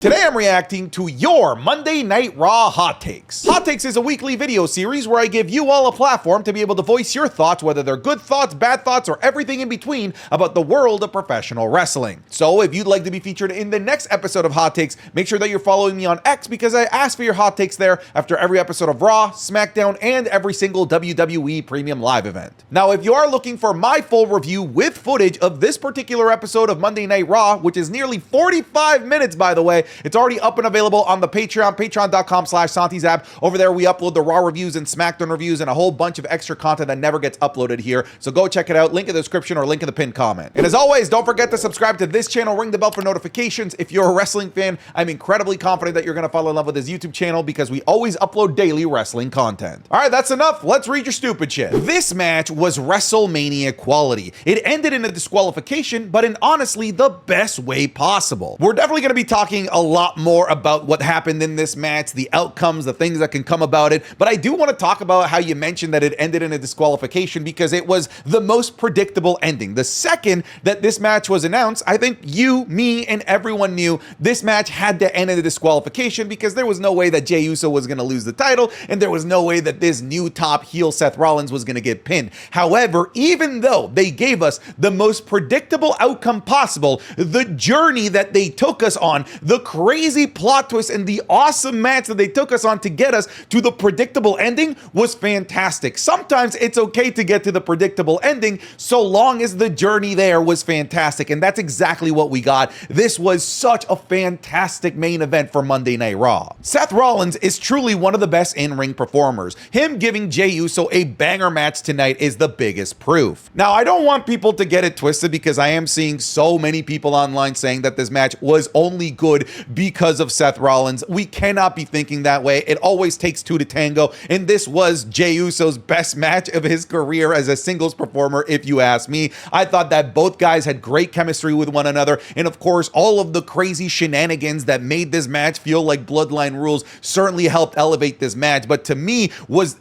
Today I'm reacting to your Monday Night Raw Hot Takes. Hot Takes is a weekly video series where I give you all a platform to be able to voice your thoughts, whether they're good thoughts, bad thoughts, or everything in between about the world of professional wrestling. So if you'd like to be featured in the next episode of Hot Takes, make sure that you're following me on X because I ask for your hot takes there after every episode of Raw, SmackDown, and every single WWE Premium Live event. Now, if you are looking for my full review with footage of this particular episode of Monday Night Raw, which is nearly 45 minutes, by the way, it's already up and available on the Patreon, patreon.com/SantiZap. Over there, we upload the Raw reviews and SmackDown reviews and a whole bunch of extra content that never gets uploaded here. So go check it out. Link in the description or link in the pinned comment. And as always, don't forget to subscribe to this channel, ring the bell for notifications. If you're a wrestling fan, I'm incredibly confident that you're going to fall in love with this YouTube channel because we always upload daily wrestling content. All right, that's enough. Let's read your stupid shit. This match was WrestleMania quality. It ended in a disqualification, but in honestly the best way possible. We're definitely going to be talking a lot more about what happened in this match, the outcomes, the things that can come about it, but I do want to talk about how you mentioned that it ended in a disqualification because it was the most predictable ending. The second that this match was announced, I think you, me, and everyone knew this match had to end in a disqualification because there was no way that Jey Uso was going to lose the title, and there was no way that this new top heel Seth Rollins was going to get pinned. However, even though they gave us the most predictable outcome possible, the journey that they took us on, the crazy plot twist and the awesome match that they took us on to get us to the predictable ending was fantastic. Sometimes it's okay to get to the predictable ending so long as the journey there was fantastic, and that's exactly what we got. This was such a fantastic main event for Monday Night Raw. Seth Rollins is truly one of the best in-ring performers. Him giving Jey Uso a banger match tonight is the biggest proof. Now, I don't want people to get it twisted because I am seeing so many people online saying that this match was only good because of Seth Rollins. We cannot be thinking that way. It always takes two to tango, and this was Jey Uso's best match of his career as a singles performer, if you ask me. I thought that both guys had great chemistry with one another, and of course, all of the crazy shenanigans that made this match feel like Bloodline rules certainly helped elevate this match, but to me,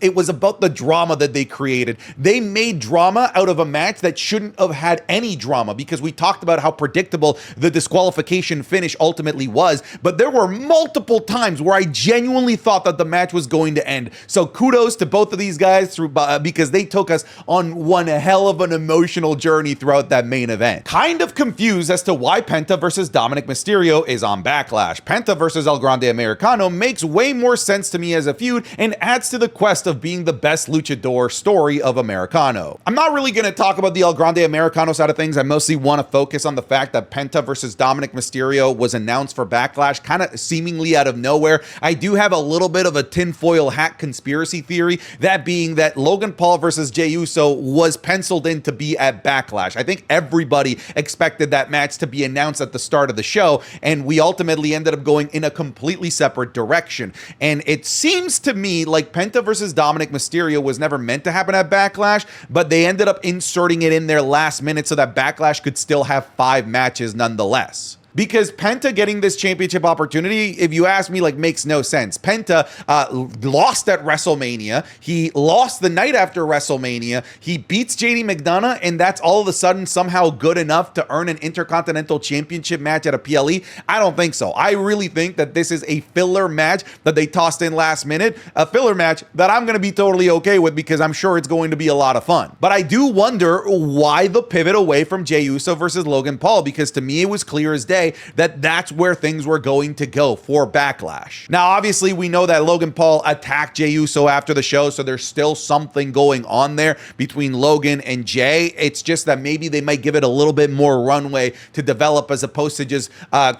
it was about the drama that they created. They made drama out of a match that shouldn't have had any drama because we talked about how predictable the disqualification finish ultimately was, but there were multiple times where I genuinely thought that the match was going to end. So kudos to both of these guys because they took us on one hell of an emotional journey throughout that main event. Kind of confused as to why Penta versus Dominik Mysterio is on Backlash. Penta versus El Grande Americano makes way more sense to me as a feud and adds to the quest of being the best luchador story of Americano. I'm not really going to talk about the El Grande Americano side of things. I mostly want to focus on the fact that Penta versus Dominik Mysterio was announced for Backlash kind of seemingly out of nowhere. I do have a little bit of a tinfoil hat conspiracy theory, that being that Logan Paul versus Jey Uso was penciled in to be at Backlash. I think everybody expected that match to be announced at the start of the show, and we ultimately ended up going in a completely separate direction. And it seems to me like Penta versus Dominik Mysterio was never meant to happen at Backlash, but they ended up inserting it in there last minute so that Backlash could still have 5 matches nonetheless. Because Penta getting this championship opportunity, if you ask me, like, makes no sense. Penta lost at WrestleMania. He lost the night after WrestleMania. He beats JD McDonough, and that's all of a sudden somehow good enough to earn an Intercontinental Championship match at a PLE? I don't think so. I really think that this is a filler match that they tossed in last minute. A filler match that I'm going to be totally okay with because I'm sure it's going to be a lot of fun. But I do wonder why the pivot away from Jey Uso versus Logan Paul, because to me it was clear as day that that's where things were going to go for Backlash. Now, obviously, we know that Logan Paul attacked Jey Uso after the show, so there's still something going on there between Logan and Jey. It's just that maybe they might give it a little bit more runway to develop as opposed to just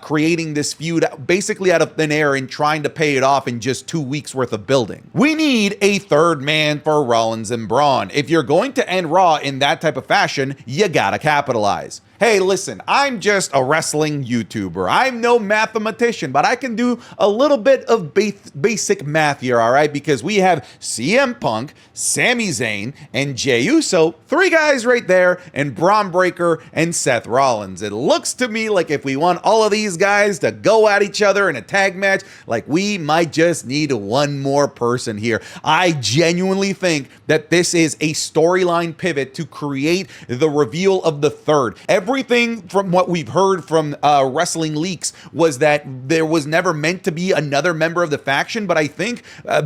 creating this feud basically out of thin air and trying to pay it off in just 2 weeks worth of building. We need a third man for Rollins and Braun. If you're going to end Raw in that type of fashion, you gotta capitalize. Hey, listen, I'm just a wrestling YouTuber. I'm no mathematician, but I can do a little bit of basic math here, all right? Because we have CM Punk, Sami Zayn, and Jey Uso, 3 guys right there, and Braun Breaker and Seth Rollins. It looks to me like if we want all of these guys to go at each other in a tag match, like we might just need one more person here. I genuinely think that this is a storyline pivot to create the reveal of the third. Every everything from what we've heard from wrestling leaks was that there was never meant to be another member of the faction, but I think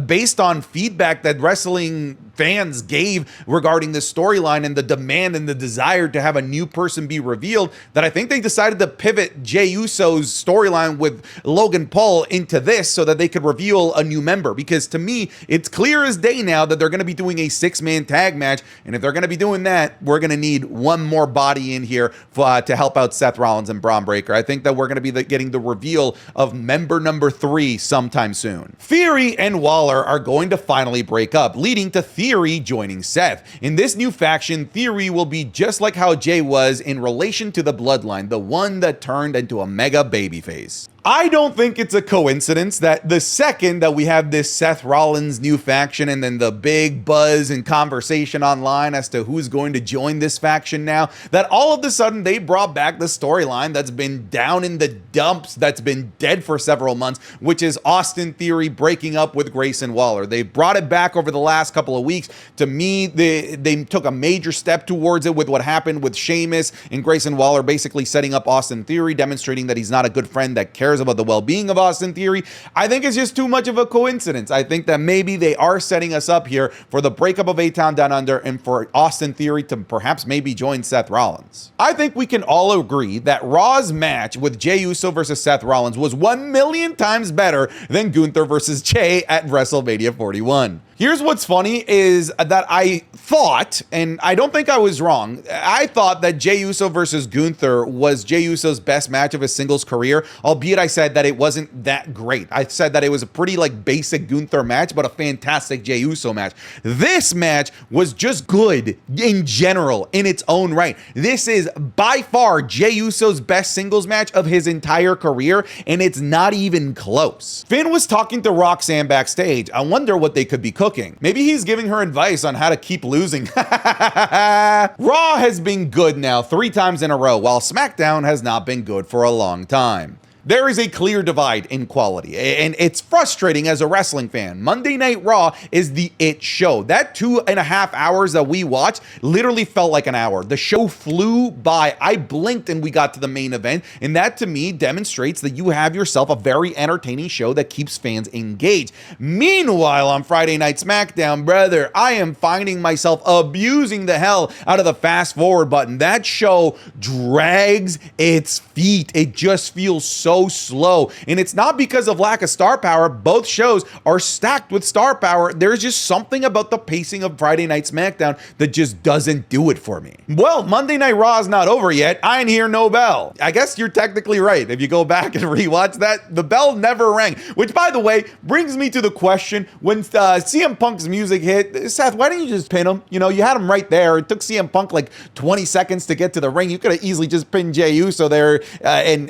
based on feedback that wrestling fans gave regarding this storyline and the demand and the desire to have a new person be revealed, that I think they decided to pivot Jey Uso's storyline with Logan Paul into this so that they could reveal a new member. Because to me, it's clear as day now that they're going to be doing a 6-man tag match, and if they're going to be doing that, we're going to need one more body in here to help out Seth Rollins and Braun Breaker. I think that we're going to be getting the reveal of member number 3 sometime soon. Theory and Waller are going to finally break up, leading to Theory joining Seth. In this new faction, Theory will be just like how Jey was in relation to the Bloodline, the one that turned into a mega babyface. I don't think it's a coincidence that the second that we have this Seth Rollins new faction and then the big buzz and conversation online as to who's going to join this faction now, that all of a sudden they brought back the storyline that's been down in the dumps, that's been dead for several months, which is Austin Theory breaking up with Grayson Waller. They brought it back over the last couple of weeks. To me, they took a major step towards it with what happened with Sheamus and Grayson Waller basically setting up Austin Theory, demonstrating that he's not a good friend that cares about the well-being of Austin Theory. I think it's just too much of a coincidence. I think that maybe they are setting us up here for the breakup of A-Town Down Under and for Austin Theory to perhaps maybe join Seth Rollins. I think we can all agree that Raw's match with Jey Uso versus Seth Rollins was 1,000,000 times better than Gunther versus Jey at WrestleMania 41. Here's what's funny is that I thought, and I don't think I was wrong, I thought that Jey Uso versus Gunther was Jey Uso's best match of his singles career, albeit I said that it wasn't that great. I said that it was a pretty basic Gunther match, but a fantastic Jey Uso match. This match was just good in general, in its own right. This is by far Jey Uso's best singles match of his entire career, and it's not even close. Finn was talking to Roxanne backstage. I wonder what they could be cooking. Maybe he's giving her advice on how to keep losing. Raw has been good now 3 times in a row, while SmackDown has not been good for a long time. There is a clear divide in quality, and it's frustrating as a wrestling fan. Monday Night Raw is the it show. That 2.5 hours that we watched literally felt like an hour. The show flew by. I blinked and we got to the main event, and that to me demonstrates that you have yourself a very entertaining show that keeps fans engaged. Meanwhile, on Friday Night SmackDown, brother, I am finding myself abusing the hell out of the fast forward button. That show drags its feet. It just feels so slow, and it's not because of lack of star power. Both shows are stacked with star power. There's just something about the pacing of Friday Night SmackDown that just doesn't do it for me. Well, Monday Night Raw is not over yet. I ain't hear no bell. I guess you're technically right. If you go back and rewatch that, the bell never rang, which by the way brings me to the question, when CM Punk's music hit, Seth, why didn't you just pin him? You know, you had him right there. It took CM Punk 20 seconds to get to the ring. You could have easily just pinned Jey Uso there, and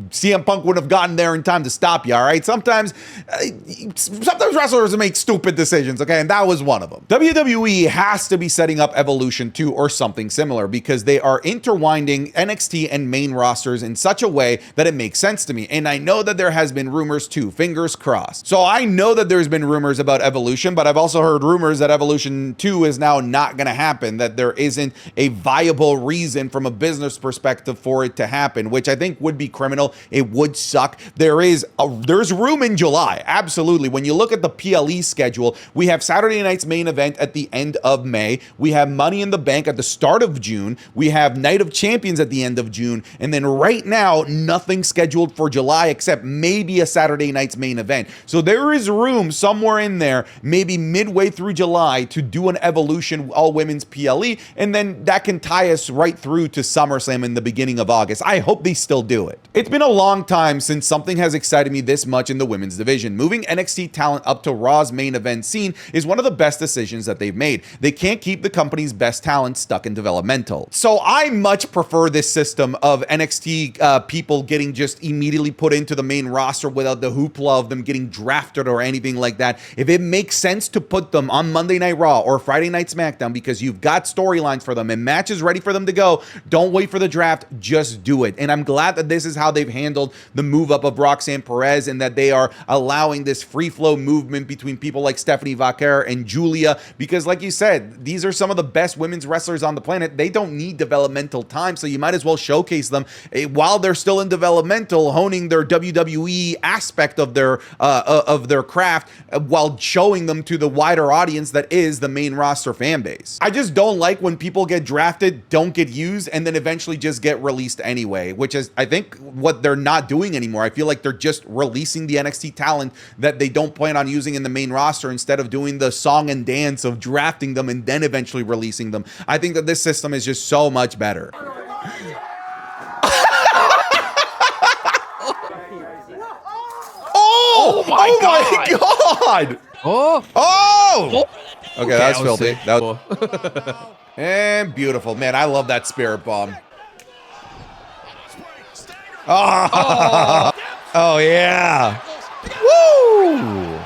CM Punk wouldn't have gotten there in time to stop you, all right? Sometimes wrestlers make stupid decisions, okay? And that was one of them. WWE has to be setting up Evolution 2 or something similar, because they are intertwining NXT and main rosters in such a way that it makes sense to me. And I know that there has been rumors too, fingers crossed. So I know that there's been rumors about Evolution, but I've also heard rumors that Evolution 2 is now not gonna happen, that there isn't a viable reason from a business perspective for it to happen, which I think would be criminal. It would suck. There's room in July, absolutely. When you look at the PLE schedule, we have Saturday night's main event at the end of May. We have Money in the Bank at the start of June. We have Night of Champions at the end of June. And then right now, nothing scheduled for July except maybe a Saturday night's main event. So there is room somewhere in there, maybe midway through July, to do an Evolution all-women's PLE, and then that can tie us right through to SummerSlam in the beginning of August. I hope they still do it. It's been a long time since something has excited me this much in the women's division. Moving NXT talent up to Raw's main event scene is one of the best decisions that they've made. They can't keep the company's best talent stuck in developmental. So I much prefer this system of NXT people getting just immediately put into the main roster without the hoopla of them getting drafted or anything like that. If it makes sense to put them on Monday Night Raw or Friday Night SmackDown because you've got storylines for them and matches ready for them to go, don't wait for the draft, just do it. And I'm glad that this is how they've handled world, the move up of Roxanne Perez, and that they are allowing this free flow movement between people like Stephanie Vaquer and Julia, because like you said, these are some of the best women's wrestlers on the planet. They don't need developmental time, so you might as well showcase them while they're still in developmental, honing their WWE aspect of their craft, while showing them to the wider audience that is the main roster fan base. I just don't like when people get drafted, don't get used, and then eventually just get released anyway, which is, I think, what they're not doing anymore. I feel like they're just releasing the NXT talent that they don't plan on using in the main roster instead of doing the song and dance of drafting them and then eventually releasing them. I think that this system is just so much better. Oh my God! Oh! Okay, that was filthy. That was and beautiful. Man, I love that spirit bomb. Oh yeah. Woo!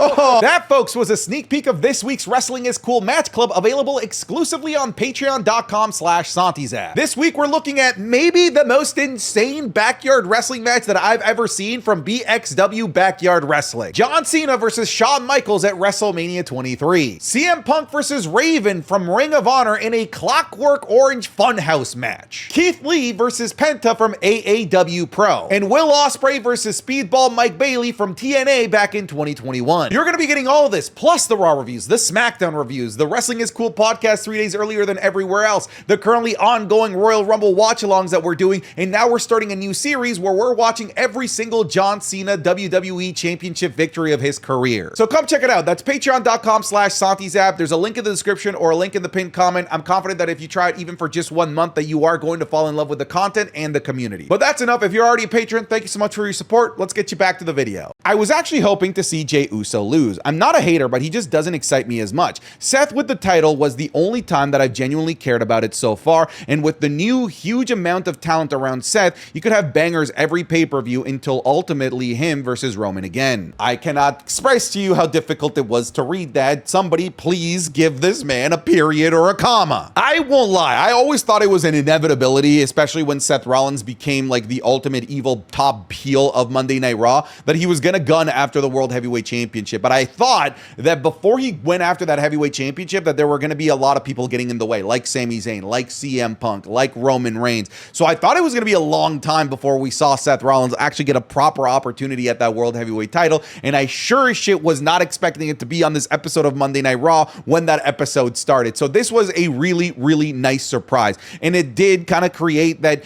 Oh. That, folks, was a sneak peek of this week's Wrestling is Cool Match Club, available exclusively on patreon.com/SantiZap. This week, we're looking at maybe the most insane backyard wrestling match that I've ever seen from BXW Backyard Wrestling. John Cena versus Shawn Michaels at WrestleMania 23. CM Punk versus Raven from Ring of Honor in a Clockwork Orange Funhouse match. Keith Lee versus Penta from AAW Pro. And Will Ospreay versus Speedball Mike Bailey from TNA back in 2021. You're going to be getting all of this, plus the Raw reviews, the SmackDown reviews, the Wrestling is Cool podcast 3 days earlier than everywhere else, the currently ongoing Royal Rumble watch-alongs that we're doing, and now we're starting a new series where we're watching every single John Cena WWE Championship victory of his career. So come check it out. That's patreon.com/SantiZap. There's a link in the description or a link in the pinned comment. I'm confident that if you try it even for just 1 month, that you are going to fall in love with the content and the community. But that's enough. If you're already a patron, thank you so much for your support. Let's get you back to the video. I was actually hoping to see Jey Uso lose. I'm not a hater, but he just doesn't excite me as much. Seth with the title was the only time that I've genuinely cared about it so far, and with the new huge amount of talent around Seth, you could have bangers every pay-per-view until ultimately him versus Roman again. I cannot express to you how difficult it was to read that. Somebody please give this man a period or a comma. I won't lie, I always thought it was an inevitability, especially when Seth Rollins became like the ultimate evil top heel of Monday Night Raw, that he was gonna gun after the World Heavyweight Championship. But I thought that before he went after that Heavyweight Championship, that there were gonna be a lot of people getting in the way, like Sami Zayn, like CM Punk, like Roman Reigns. So I thought it was gonna be a long time before we saw Seth Rollins actually get a proper opportunity at that World Heavyweight title, and I sure as shit was not expecting it to be on this episode of Monday Night Raw when that episode started. So this was a really, really nice surprise, and it did kind of create that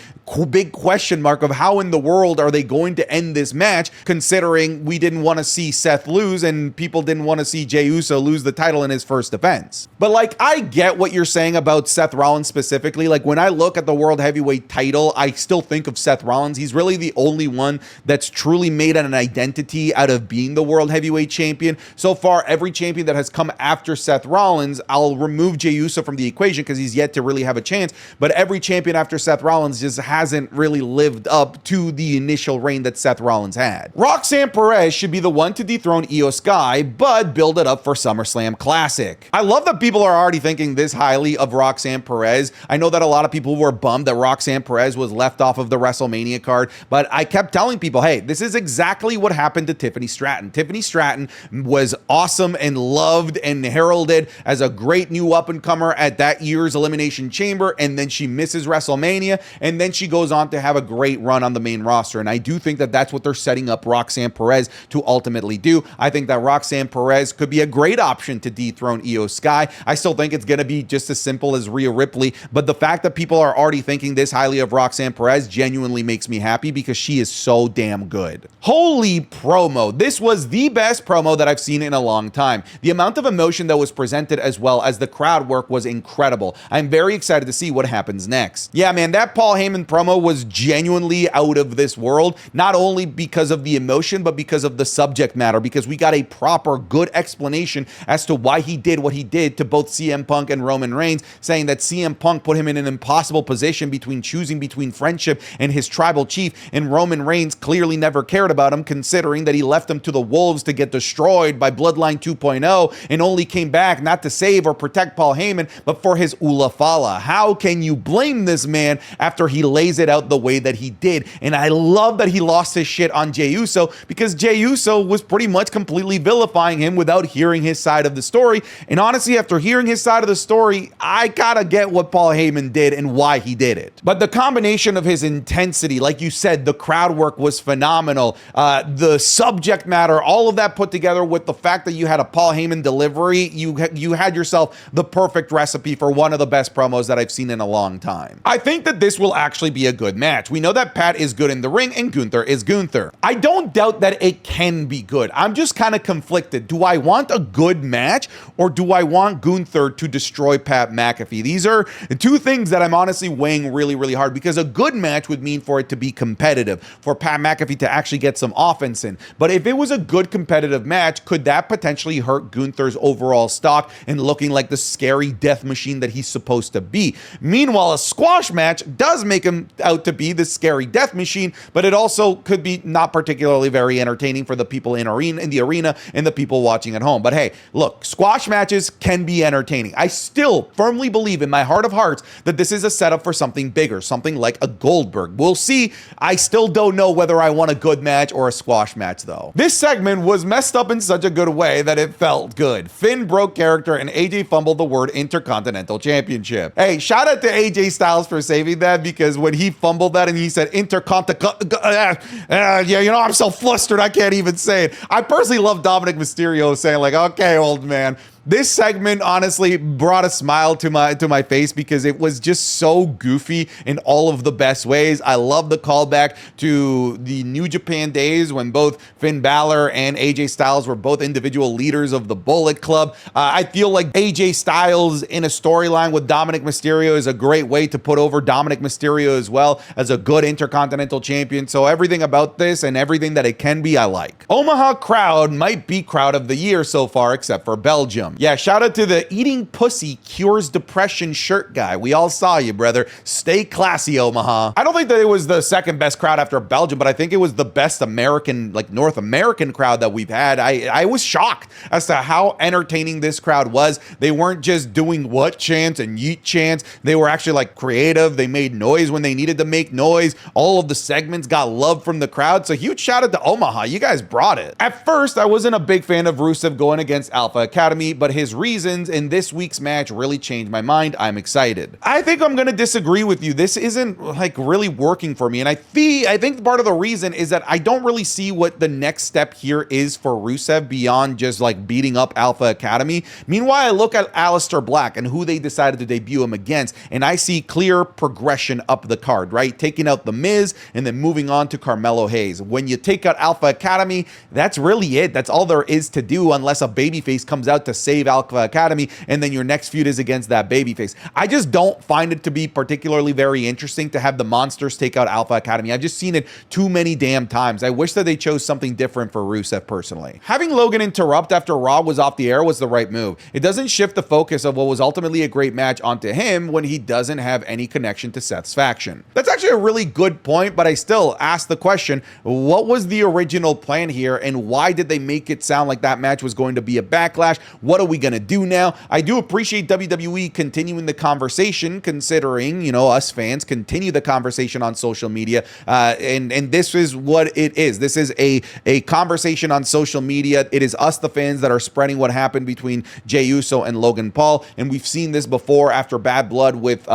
big question mark of how in the world are they going to end this match, considering we didn't want to see Seth lose and people didn't want to see Jey Uso lose the title in his first defense. But like, I get what you're saying about Seth Rollins specifically. Like, when I look at the World Heavyweight title, I still think of Seth Rollins. He's really the only one that's truly made an identity out of being the World Heavyweight Champion. So far, every champion that has come after Seth Rollins, I'll remove Jey Uso from the equation because he's yet to really have a chance, but every champion after Seth Rollins just hasn't really lived up to the initial reign that Seth Rollins had. Roxanne Perez should be the one to dethrone Io Sky, but build it up for SummerSlam Classic. I love that people are already thinking this highly of Roxanne Perez. I know that a lot of people were bummed that Roxanne Perez was left off of the WrestleMania card, but I kept telling people, hey, this is exactly what happened to Tiffany Stratton. Tiffany Stratton was awesome and loved and heralded as a great new up-and-comer at that year's Elimination Chamber, and then she misses WrestleMania, and then she goes on to have a great run on the main roster. And I do think that that's what they're setting up Roxanne Perez to ultimately do. I think that Roxanne Perez could be a great option to dethrone Io Sky. I still think it's going to be just as simple as Rhea Ripley, but the fact that people are already thinking this highly of Roxanne Perez genuinely makes me happy because she is so damn good. Holy promo. This was the best promo that I've seen in a long time. The amount of emotion that was presented as well as the crowd work was incredible. I'm very excited to see what happens next. Yeah, man, that Paul Heyman promo was genuinely out of this world, not only because of the emotion, but because of the subject matter, because we got a proper good explanation as to why he did what he did to both CM Punk and Roman Reigns, saying that CM Punk put him in an impossible position between choosing between friendship and his tribal chief, and Roman Reigns clearly never cared about him, considering that he left him to the wolves to get destroyed by Bloodline 2.0 and only came back not to save or protect Paul Heyman, but for his Ula Fala. How can you blame this man after he laid lays it out the way that he did. And I love that he lost his shit on Jey Uso, because Jey Uso was pretty much completely vilifying him without hearing his side of the story. And honestly, after hearing his side of the story, I gotta get what Paul Heyman did and why he did it. But the combination of his intensity, like you said, the crowd work was phenomenal. The subject matter, all of that put together with the fact that you had a Paul Heyman delivery, you had yourself the perfect recipe for one of the best promos that I've seen in a long time. I think that this will actually be a good match. We know that Pat is good in the ring and Gunther is Gunther. I don't doubt that it can be good. I'm just kind of conflicted. Do I want a good match, or do I want Gunther to destroy Pat McAfee? These are two things that I'm honestly weighing really, really hard, because a good match would mean for it to be competitive, for Pat McAfee to actually get some offense in. But if it was a good competitive match, could that potentially hurt Gunther's overall stock and looking like the scary death machine that he's supposed to be? Meanwhile, a squash match does make him out to be the scary death machine, but it also could be not particularly very entertaining for the people in the arena and the people watching at home. But hey, look, squash matches can be entertaining. I still firmly believe in my heart of hearts that this is a setup for something bigger, something like a Goldberg. We'll see. I still don't know whether I want a good match or a squash match, though. This segment was messed up in such a good way that it felt good. Finn broke character and AJ fumbled the word Intercontinental Championship. Hey, shout out to AJ Styles for saving that, because when he fumbled that and he said yeah, you know, I'm so flustered I can't even say it. I personally love Dominik Mysterio saying like, okay, old man. This segment honestly brought a smile to my face, because it was just so goofy in all of the best ways. I love the callback to the New Japan days when both Finn Balor and AJ Styles were both individual leaders of the Bullet Club. I feel like AJ Styles in a storyline with Dominik Mysterio is a great way to put over Dominik Mysterio as well as a good Intercontinental Champion. So everything about this and everything that it can be, I like. Omaha crowd might be crowd of the year so far, except for Belgium. Yeah, shout out to the Eating Pussy Cures Depression shirt guy. We all saw you, brother. Stay classy, Omaha. I don't think that it was the second best crowd after Belgium, but I think it was the best American, like North American crowd that we've had. I was shocked as to how entertaining this crowd was. They weren't just doing what chants and yeet chants. They were actually like creative. They made noise when they needed to make noise. All of the segments got love from the crowd. So huge shout out to Omaha. You guys brought it. At first, I wasn't a big fan of Rusev going against Alpha Academy, but his reasons in this week's match really changed my mind. I'm excited. I think I'm going to disagree with you. This isn't like really working for me. And I think part of the reason is that I don't really see what the next step here is for Rusev beyond just like beating up Alpha Academy. Meanwhile, I look at Aleister Black and who they decided to debut him against, and I see clear progression up the card, right? Taking out The Miz and then moving on to Carmelo Hayes. When you take out Alpha Academy, that's really it. That's all there is to do, unless a babyface comes out to save Alpha Academy, and then your next feud is against that babyface. I just don't find it to be particularly very interesting to have the monsters take out Alpha Academy. I've just seen it too many damn times. I wish that they chose something different for Rusev personally. Having Logan interrupt after Raw was off the air was the right move. It doesn't shift the focus of what was ultimately a great match onto him when he doesn't have any connection to Seth's faction. That's actually a really good point, but I still ask the question, what was the original plan here, and why did they make it sound like that match was going to be a backlash? What are we going to do now? I do appreciate WWE continuing the conversation, considering, you know, us fans continue the conversation on social media, and this is what it is. This is a conversation on social media. It is us, the fans, that are spreading what happened between Jey Uso and Logan Paul, and we've seen this before after Bad Blood with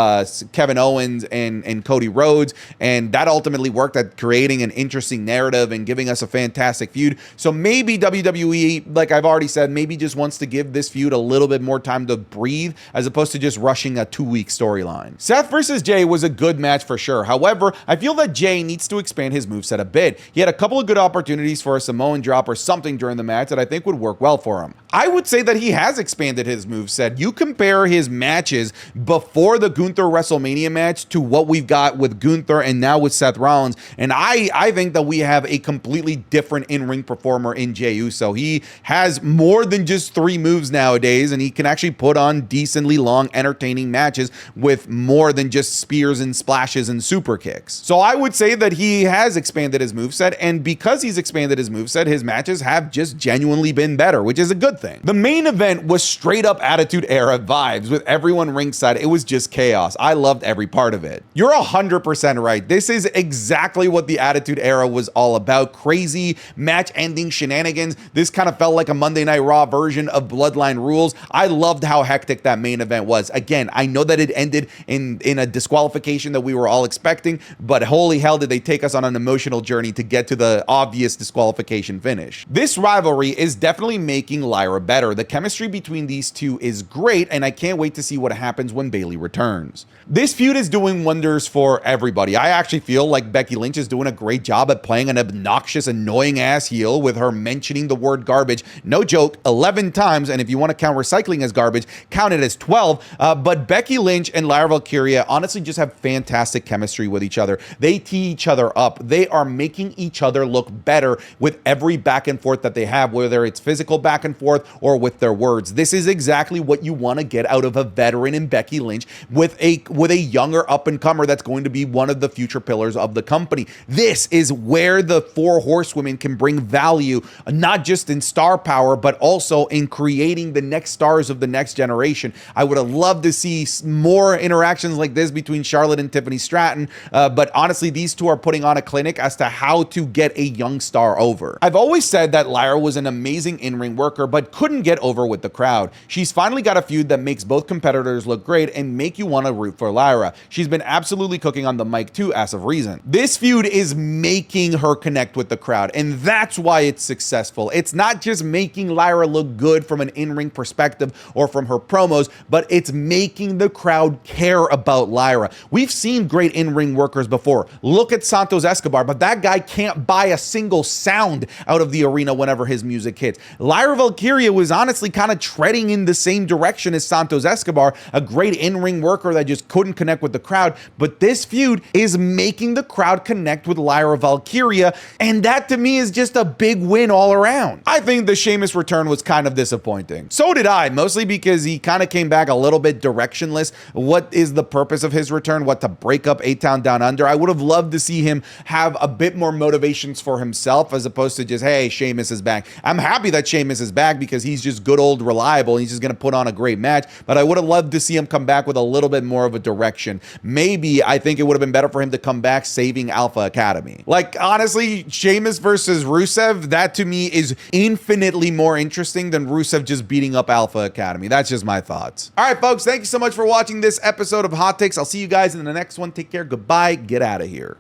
Kevin Owens and Cody Rhodes, and that ultimately worked at creating an interesting narrative and giving us a fantastic feud. So maybe WWE, like I've already said, maybe just wants to give this feud a little bit more time to breathe, as opposed to just rushing a 2-week storyline. Seth versus Jey was a good match for sure. However, I feel that Jey needs to expand his moveset a bit. He had a couple of good opportunities for a Samoan drop or something during the match that I think would work well for him. I would say that he has expanded his moveset. You compare his matches before the Gunther WrestleMania match to what we've got with Gunther and now with Seth Rollins, and I think that we have a completely different in-ring performer in Jey Uso. He has more than just 3 moves nowadays, and he can actually put on decently long, entertaining matches with more than just spears and splashes and super kicks. So I would say that he has expanded his moveset, and because he's expanded his moveset, his matches have just genuinely been better, which is a good good thing. The main event was straight up Attitude Era vibes with everyone ringside. It was just chaos. I loved every part of it. You're 100% right. This is exactly what the Attitude Era was all about. Crazy match-ending shenanigans. This kind of felt like a Monday Night Raw version of Bloodline Rules. I loved how hectic that main event was. Again, I know that it ended in a disqualification that we were all expecting, but holy hell did they take us on an emotional journey to get to the obvious disqualification finish. This rivalry is definitely making Lyra better. The chemistry between these two is great, and I can't wait to see what happens when Bayley returns. This feud is doing wonders for everybody. I actually feel like Becky Lynch is doing a great job at playing an obnoxious, annoying ass heel with her mentioning the word garbage, no joke, 11 times, and if you want to count recycling as garbage, count it as 12. But Becky Lynch and Lyra Valkyria honestly just have fantastic chemistry with each other. They tee each other up. They are making each other look better with every back and forth that they have, whether it's physical back and forth or with their words. This is exactly what you want to get out of a veteran in Becky Lynch with a younger up-and-comer that's going to be one of the future pillars of the company. This is where the four horsewomen can bring value, not just in star power, but also in creating the next stars of the next generation. I would have loved to see more interactions like this between Charlotte and Tiffany Stratton, but honestly, these two are putting on a clinic as to how to get a young star over. I've always said that Lyra was an amazing in-ring worker, but couldn't get over with the crowd. She's finally got a feud that makes both competitors look great and make you want to root for Lyra. She's been absolutely cooking on the mic too, as of reason. This feud is making her connect with the crowd, and that's why it's successful. It's not just making Lyra look good from an in-ring perspective or from her promos, but it's making the crowd care about Lyra. We've seen great in-ring workers before. Look at Santos Escobar, but that guy can't buy a single sound out of the arena whenever his music hits. Lyra Valkyria was honestly kind of treading in the same direction as Santos Escobar, a great in-ring worker that just couldn't connect with the crowd, but this feud is making the crowd connect with Lyra Valkyria, and that to me is just a big win all around. I think the Sheamus return was kind of disappointing. So did I, mostly because he kind of came back a little bit directionless. What is the purpose of his return? What, to break up A-Town Down Under? I would have loved to see him have a bit more motivations for himself as opposed to just, hey, Sheamus is back. I'm happy that Sheamus is back because he's just good old reliable. He's just going to put on a great match, but I would have loved to see him come back with a little bit more of a direction. Maybe I think it would have been better for him to come back saving Alpha Academy. Like, honestly, Sheamus versus Rusev, that to me is infinitely more interesting than Rusev just beating up Alpha Academy. That's just my thoughts. All right, folks, thank you so much for watching this episode of Hot Takes. I'll see you guys in the next one. Take care. Goodbye. Get out of here.